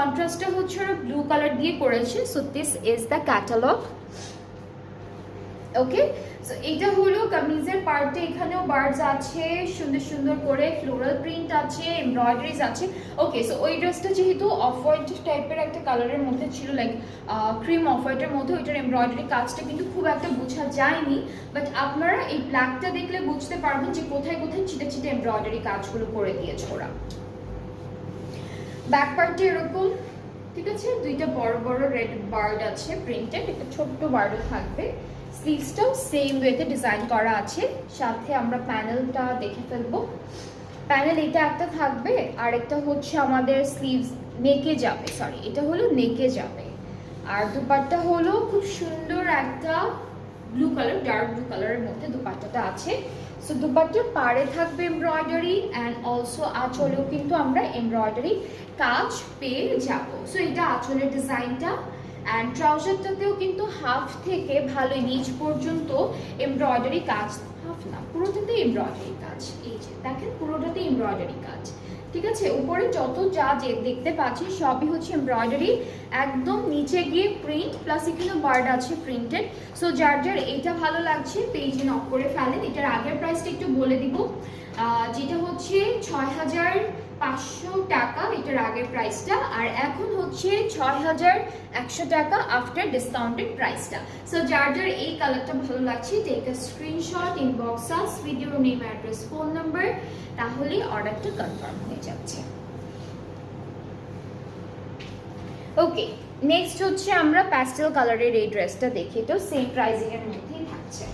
কন্ট্রাস্টটা হচ্ছে ওরা blue colour দিয়ে করেছে। So this is the catalogue. Okay, so এটা হলো কামিজের পার্টে। এখানেও বার্ডস আছে, সুন্দর সুন্দর করে ফ্লোরাল প্রিন্ট আছে, এমব্রয়ডারিজ আছে। ওকে, সো ওই ড্রেসটা যেহেতু অফ হোয়াইট টাইপের একটা কালারের মধ্যে ছিল, লাইক ক্রিম অফ হোয়াইটের মধ্যে, ওইটার এমব্রয়ডারি কাজটা কিন্তু খুব একটা বোঝা যায়নি। বাট আপনারা এই ব্ল্যাকটা দেখলে বুঝতে পারবেন যে কোথায় কোথায় চিটে চিটে এমব্রয়ডারি কাজগুলো করে দিয়েছে ওরা। ব্যাক পার্টে এরকম, ঠিক আছে, দুইটা বড় বড় রেড বার্ড আছে প্রিন্টেড, একটা ছোট্ট বার্ডও থাকবে। স্লিভসটাও সেম ওয়েতে ডিজাইন করা আছে। সাথে আমরা প্যানেলটা দেখে ফেলবো। প্যানেল এটা একটা থাকবে, আর একটা হচ্ছে আমাদের স্লিভস নেকে যাবে, সরি এটা হলো নেকে যাবে। আর দুপাট্টা হলো খুব সুন্দর একটা ব্লু কালার, ডার্ক ব্লু কালারের মধ্যে দুপাট্টাটা আছে। সো দুপাট্টার পাড়ে থাকবে এমব্রয়ডারি অ্যান্ড অলসো আঁচলেও কিন্তু আমরা এমব্রয়ডারি কাজ পেয়ে যাব। সো এটা আঁচলের ডিজাইনটা। অ্যান্ড ট্রাউজারটাতেও কিন্তু হাফ থেকে ভালো নিচ পর্যন্ত এমব্রয়ডারি কাজ, হাফ না পুরোটাতে এমব্রয়ডারি কাজ। এই যে দেখেন পুরোটাতে এমব্রয়ডারি কাজ, ঠিক আছে। উপরে যত যা যে দেখতে পাচ্ছি সবই হচ্ছে এমব্রয়ডারি, একদম নিচে গিয়ে প্রিন্ট, প্লাস এখানে বার্ড আছে প্রিন্টেড। সো যার যার এইটা ভালো লাগছে পেজে নক করে ফেলেন। এটার আগের প্রাইসটা একটু বলে দিব, যেটা হচ্ছে 6500 টাকা এটার আগের প্রাইসটা, আর এখন হচ্ছে 6100 টাকা আফটার ডিসকাউন্টেড প্রাইসটা। সো যার যার এই কালারটা ভালো লাগছে take a screenshot, inbox us with your name, address, phone number, তাহলে অর্ডারটা কনফার্ম হয়ে যাচ্ছে। ওকে, নেক্সট হচ্ছে আমরা প্যাস্টেল কালারের এই ড্রেসটা দেখি, তো সেম প্রাইসিং এর মধ্যেই থাকছে।